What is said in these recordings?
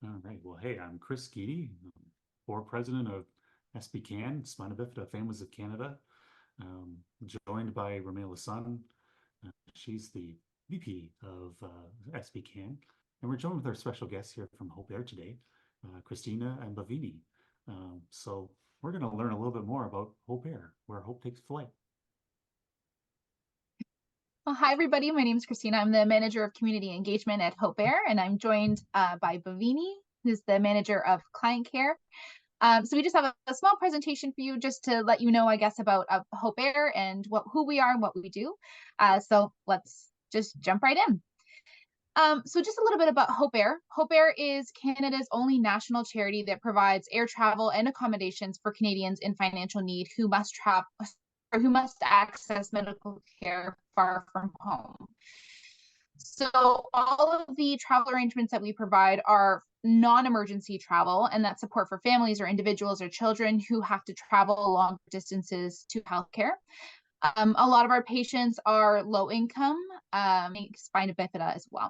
All right. Well, hey, I'm Chris Geedy, board president of SBCAN, Spina Bifida Families of Canada, um, joined by Ramela Sun. She's the VP of SBCAN. And we're joined with our special guests here from HopeAir today, Christina and Bavini. So we're going to learn a little bit more about HopeAir, where hope takes flight. Well, hi, everybody. My name is Christina. I'm the manager of community engagement at HopeAir, and I'm joined by Bavini, who's the manager of client care. So we just have a small presentation for you just to let you know, I guess, about HopeAir and who we are and what we do. So let's just jump right in. So just a little bit about HopeAir. HopeAir is Canada's only national charity that provides air travel and accommodations for Canadians in financial need who must travel or who must access medical care far from home. So all of the travel arrangements that we provide are non-emergency travel, and that's support for families or individuals or children who have to travel long distances to healthcare. A lot of our patients are low income, spina bifida as well.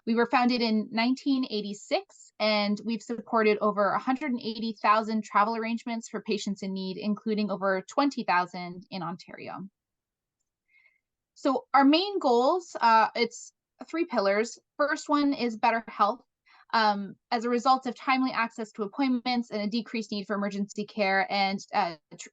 We were founded in 1986, and we've supported over 180,000 travel arrangements for patients in need, including over 20,000 in Ontario. So our main goals, it's 3 pillars. First one is better health. As a result of timely access to appointments and a decreased need for emergency care and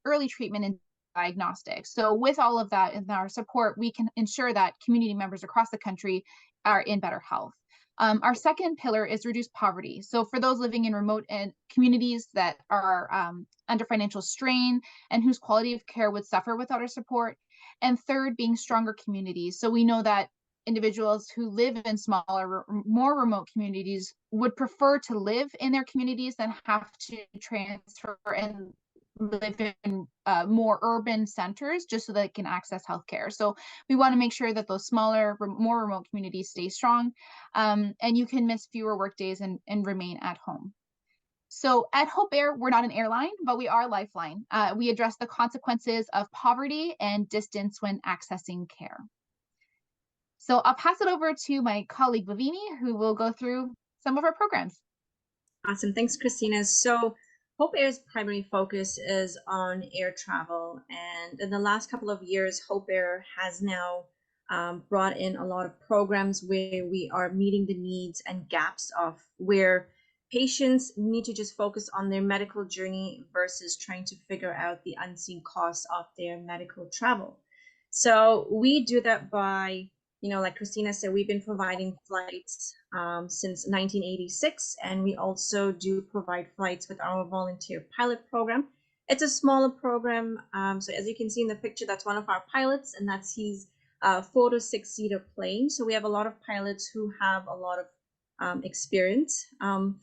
early treatment and diagnostics. So with all of that and our support, we can ensure that community members across the country are in better health. Our second pillar is reduce poverty. So for those living in remote and communities that are under financial strain and whose quality of care would suffer without our support. And third, being stronger communities. So we know that individuals who live in smaller, more remote communities would prefer to live in their communities than have to transfer and live in more urban centers just so that they can access healthcare. So we want to make sure that those smaller, more remote communities stay strong, and you can miss fewer work days and remain at home. So at HopeAir, we're not an airline, but we are a lifeline. We address the consequences of poverty and distance when accessing care. So I'll pass it over to my colleague Bavini, who will go through some of our programs. Awesome. Thanks, Christina. So HopeAir's primary focus is on air travel. And in the last couple of years, HopeAir has now brought in a lot of programs where we are meeting the needs and gaps of where patients need to just focus on their medical journey versus trying to figure out the unseen costs of their medical travel. So we do that by, like Christina said, we've been providing flights since 1986, and we also do provide flights with our volunteer pilot program. It's a smaller program. So as you can see in the picture, that's one of our pilots, and that's his 4 to 6-seater plane. So we have a lot of pilots who have a lot of experience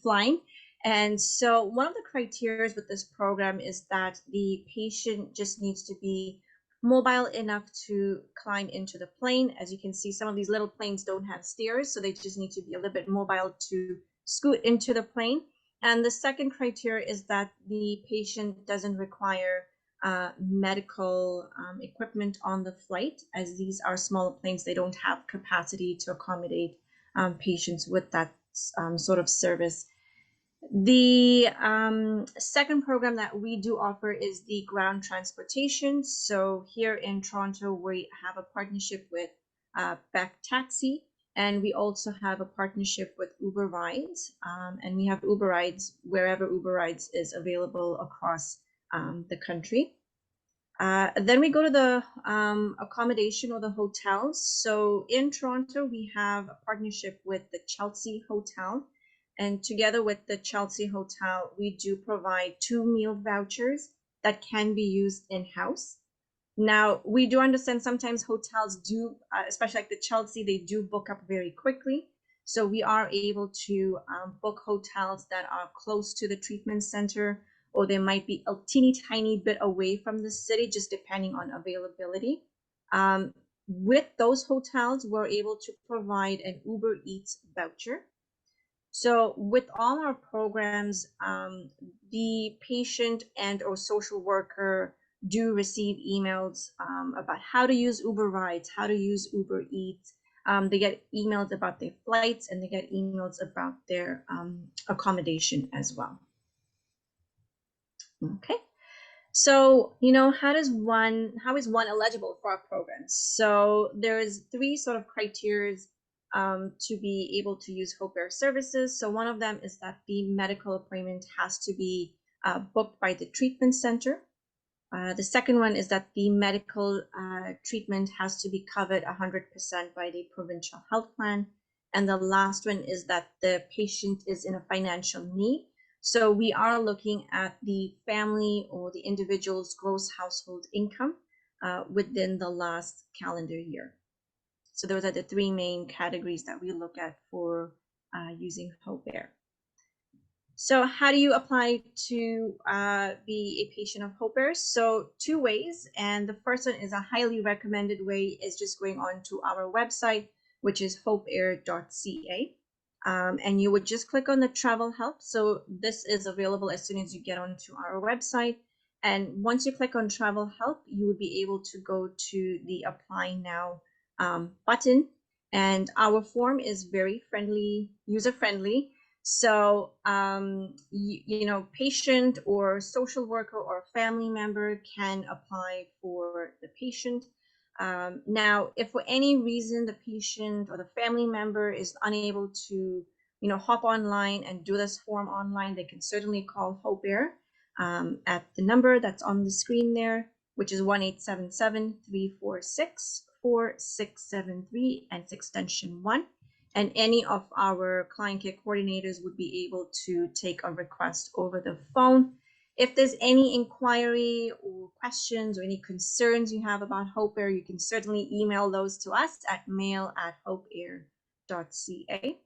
flying. And so one of the criteria with this program is that the patient just needs to be mobile enough to climb into the plane. As you can see, some of these little planes don't have stairs, so they just need to be a little bit mobile to scoot into the plane. And the second criteria is that the patient doesn't require medical equipment on the flight, as these are smaller planes. They don't have capacity to accommodate patients with that sort of service. The second program that we do offer is the ground transportation. So here in Toronto, we have a partnership with Beck Taxi, and we also have a partnership with Uber Rides, and we have Uber Rides wherever Uber Rides is available across the country. Then we go to the accommodation or the hotels. So in Toronto, we have a partnership with the Chelsea Hotel. And together with the Chelsea Hotel, we do provide 2 meal vouchers that can be used in-house. Now, we do understand sometimes hotels do, especially like the Chelsea, they do book up very quickly. So we are able to book hotels that are close to the treatment center, or they might be a teeny tiny bit away from the city, just depending on availability. With those hotels, we're able to provide an Uber Eats voucher. So with all our programs, the patient and or social worker do receive emails about how to use Uber Rides, how to use Uber Eats, They get emails about their flights, and they get emails about their accommodation as well. Okay. So, how is one eligible for our programs? So there's 3 sort of criteria to be able to use HopeAir services. So one of them is that the medical appointment has to be booked by the treatment center. The second one is that the medical treatment has to be covered 100% by the provincial health plan. And the last one is that the patient is in a financial need. So we are looking at the family or the individual's gross household income within the last calendar year. So those are the 3 main categories that we look at for using HopeAir. So how do you apply to be a patient of HopeAir? So 2 ways, and the first one is a highly recommended way is just going on to our website, which is hopeair.ca. And you would just click on the travel help. So this is available as soon as you get onto our website. And once you click on travel help, you would be able to go to the apply now button. And our form is very friendly, user friendly. So, patient or social worker or family member can apply for the patient. Now, if for any reason the patient or the family member is unable to, hop online and do this form online, they can certainly call HopeAir at the number that's on the screen there, which is 1-877-346-4673 and extension 1. And any of our client care coordinators would be able to take a request over the phone. If there's any inquiry or questions or any concerns you have about HopeAir, you can certainly email those to us at mail@hopeair.ca.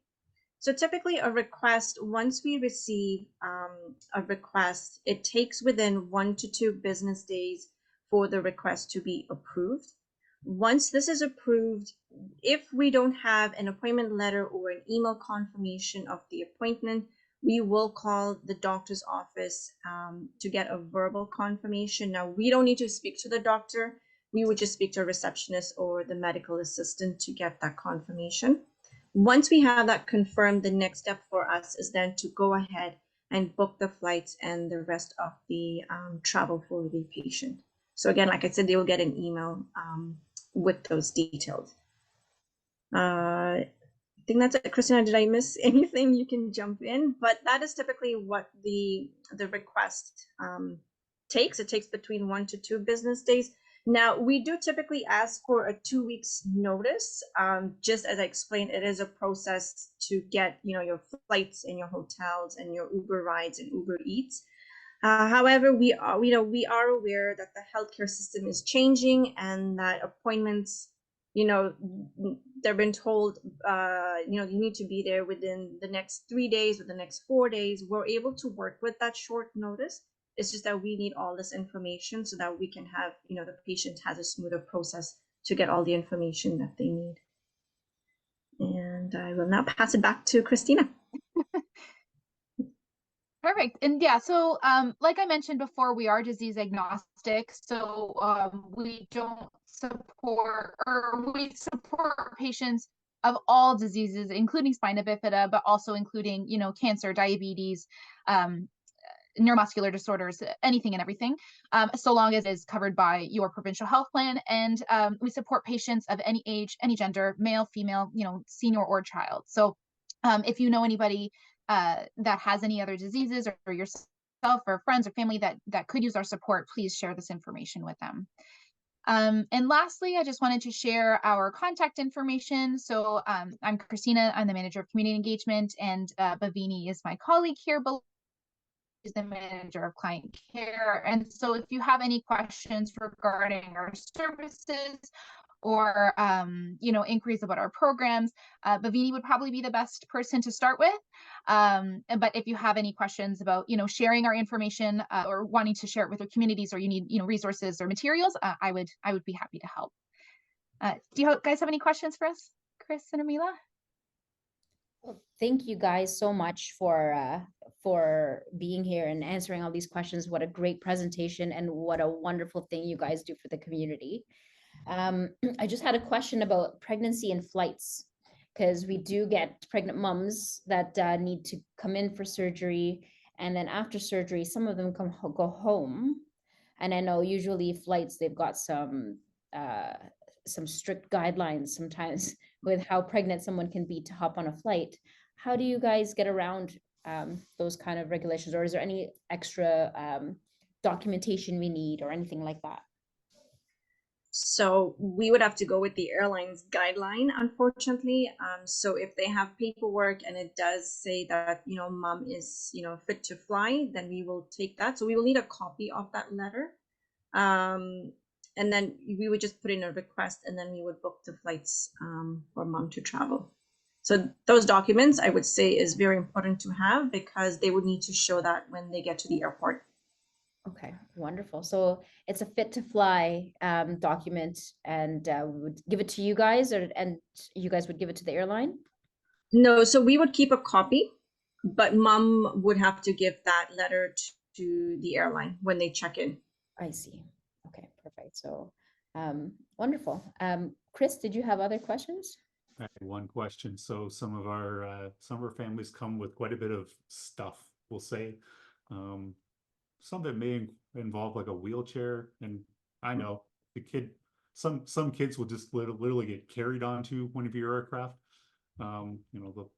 So typically a request, once we receive a request, it takes within 1 to 2 business days for the request to be approved. Once this is approved, if we don't have an appointment letter or an email confirmation of the appointment, we will call the doctor's office to get a verbal confirmation. Now, we don't need to speak to the doctor. We would just speak to a receptionist or the medical assistant to get that confirmation. Once we have that confirmed, the next step for us is then to go ahead and book the flights and the rest of the travel for the patient. So again, like I said, they will get an email with those details. I think that's it. Christina, did I miss anything? You can jump in, but that is typically what the request takes. It takes between 1 to 2 business days. Now, we do typically ask for a 2 weeks notice. Just as I explained, it is a process to get your flights and your hotels and your Uber rides and Uber Eats. However, we are aware that the healthcare system is changing and that appointments, they've been told, you need to be there within the next 3 days or the next 4 days. We're able to work with that short notice. It's just that we need all this information so that we can have, the patient has a smoother process to get all the information that they need. And I will now pass it back to Christina. Perfect. And yeah, so like I mentioned before, we are disease agnostic. So we don't support, or we support patients of all diseases, including spina bifida, but also including, cancer, diabetes, neuromuscular disorders, anything and everything, so long as it is covered by your provincial health plan. And we support patients of any age, any gender, male, female, senior or child. So if you know anybody that has any other diseases, or yourself or friends or family that could use our support, please share this information with them. And lastly, I just wanted to share our contact information. So I'm Christina, I'm the manager of community engagement, and Bhavini is my colleague here below. Is the manager of client care. And so if you have any questions regarding our services or inquiries about our programs, Bhavini would probably be the best person to start with. But if you have any questions about sharing our information or wanting to share it with your communities, or you need resources or materials, I would be happy to help. Do you guys have any questions for us, Chris and Amila? Well, thank you guys so much for being here and answering all these questions. What a great presentation, and what a wonderful thing you guys do for the community. I just had a question about pregnancy and flights, because we do get pregnant mums that need to come in for surgery, and then after surgery, some of them go home. And I know usually flights, they've got some strict guidelines sometimes with how pregnant someone can be to hop on a flight. How do you guys get around those kind of regulations, or is there any extra documentation we need or anything like that? So we would have to go with the airline's guideline, unfortunately. So if they have paperwork and it does say that, mom is, fit to fly, then we will take that. So we will need a copy of that letter. And then we would just put in a request, and then we would book the flights for mom to travel. So those documents, I would say, is very important to have, because they would need to show that when they get to the airport. Okay, wonderful. So it's a fit to fly document, and we would give it to you guys, and you guys would give it to the airline? No, so we would keep a copy, but mom would have to give that letter to the airline when they check in. I see. Okay, perfect. So wonderful. Chris, did you have other questions? I had one question. So some of our families come with quite a bit of stuff, we'll say. Some that may involve like a wheelchair, and I know some kids will just literally get carried onto one of your aircraft. They'll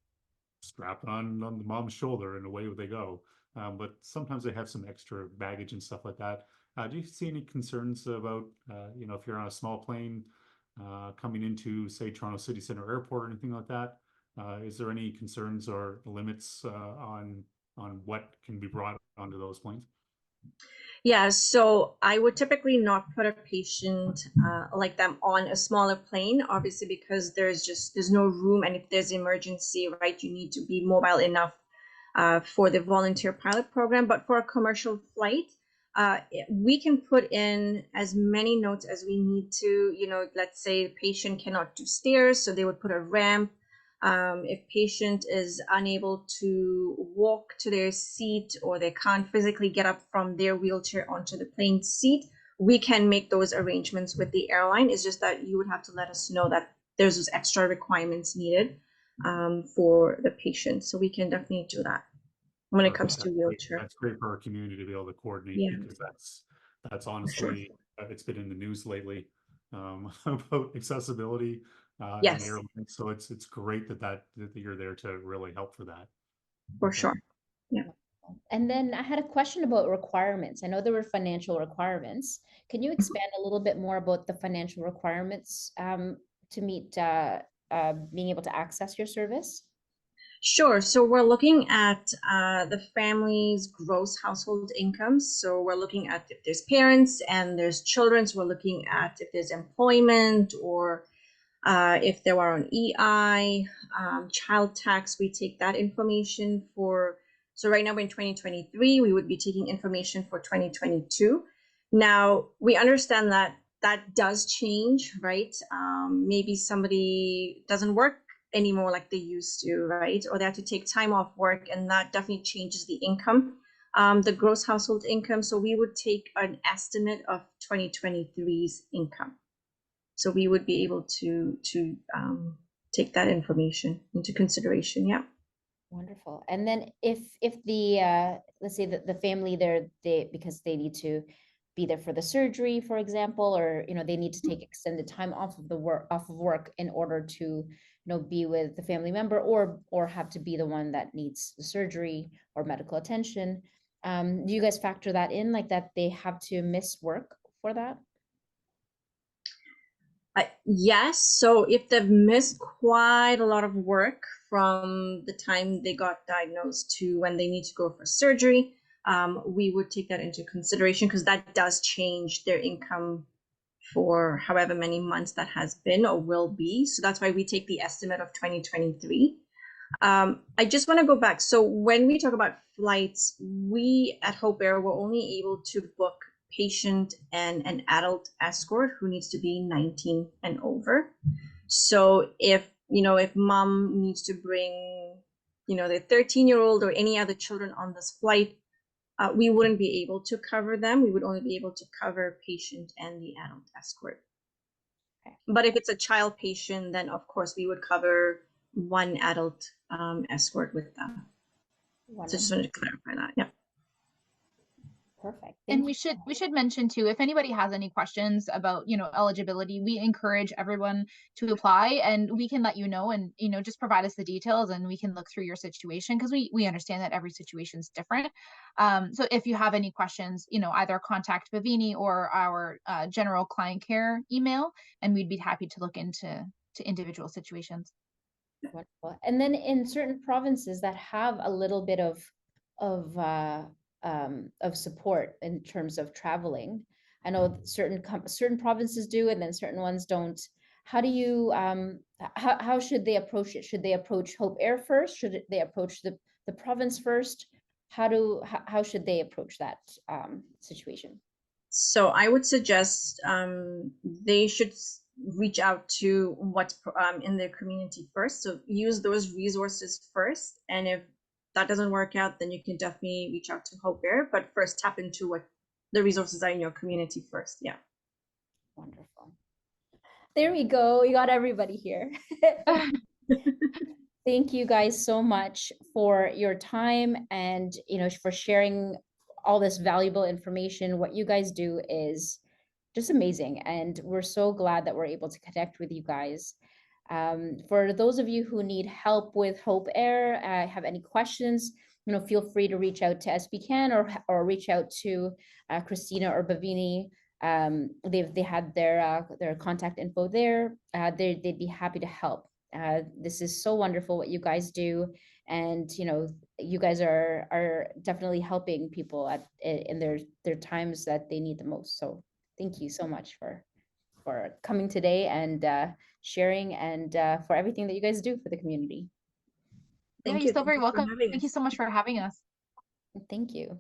strap it on the mom's shoulder and away they go. But sometimes they have some extra baggage and stuff like that. Do you see any concerns about, if you're on a small plane coming into, say, Toronto City Centre Airport or anything like that? Is there any concerns or limits on what can be brought onto those planes? Yeah, so I would typically not put a patient like them on a smaller plane, obviously, because there's no room, and if there's emergency, right, you need to be mobile enough for the volunteer pilot program. But for a commercial flight, we can put in as many notes as we need to. Let's say the patient cannot do stairs, so they would put a ramp. If patient is unable to walk to their seat, or they can't physically get up from their wheelchair onto the plane seat, we can make those arrangements with the airline. It's just that you would have to let us know that there's those extra requirements needed for the patient. So we can definitely do that when it comes to wheelchair. That's great for our community to be able to coordinate, because that's honestly, it's been in the news lately about accessibility. Yes. And airlines. So it's great that you're there to really help for that. For sure. Yeah. And then I had a question about requirements. I know there were financial requirements. Can you expand a little bit more about the financial requirements to meet being able to access your service? Sure. So we're looking at the family's gross household income. So we're looking at if there's parents and there's children. So we're looking at if there's employment, or if they were on EI, child tax. We take that information so right now we're in 2023, we would be taking information for 2022. Now, we understand that does change, right? Maybe somebody doesn't work anymore like they used to, right? Or they have to take time off work, and that definitely changes the income, the gross household income. So we would take an estimate of 2023's income. So we would be able to take that information into consideration. Yeah. Wonderful. And then if the let's say that the family because they need to be there for the surgery, for example, or they need to take extended time off of work in order to be with the family member, or have to be the one that needs the surgery or medical attention, do you guys factor that in, like that they have to miss work for that? Yes. So if they've missed quite a lot of work from the time they got diagnosed to when they need to go for surgery, we would take that into consideration, because that does change their income for however many months that has been or will be. So that's why we take the estimate of 2023. I just want to go back. So when we talk about flights, we at HopeAir were only able to book patient and an adult escort who needs to be 19 and over. So if mom needs to bring their 13-year-old or any other children on this flight, we wouldn't be able to cover them. We would only be able to cover patient and the adult escort. But if it's a child patient, then of course we would cover one adult escort with them. So just wanted to clarify that. Yeah. Perfect. And Thank you. we should mention too, if anybody has any questions about, you know, eligibility, we encourage everyone to apply, and we can let you know, and, you know, just provide us the details and we can look through your situation, because we understand that every situation is different. So if you have any questions, you know, either contact Bhavini or our general client care email, and we'd be happy to look into individual situations. Wonderful. And then in certain provinces that have a little bit of support in terms of traveling, I know certain provinces do, and then certain ones don't. How do you how should they approach it? Should they approach HopeAir first? Should they approach the province first? How should they approach that situation? So I would suggest they should reach out to what's in their community first. So use those resources first. And if that doesn't work out, then you can definitely reach out to HopeAir. But first, tap into what the resources are in your community first. Yeah. Wonderful. There we go. We got everybody here. Thank you guys so much for your time and, you know, for sharing all this valuable information. What you guys do is just amazing, and we're so glad that we're able to connect with you guys. For those of you who need help with HopeAir, have any questions, you know, feel free to reach out to SBCAN or reach out to Christina or Bhavini. They had their contact info there. They'd be happy to help. This is so wonderful what you guys do, and you know, you guys are definitely helping people in their times that they need the most. So thank you so much for coming today and sharing, and for everything that you guys do for the community. Yeah, you're still very welcome. Thank you so much for having us. Thank you.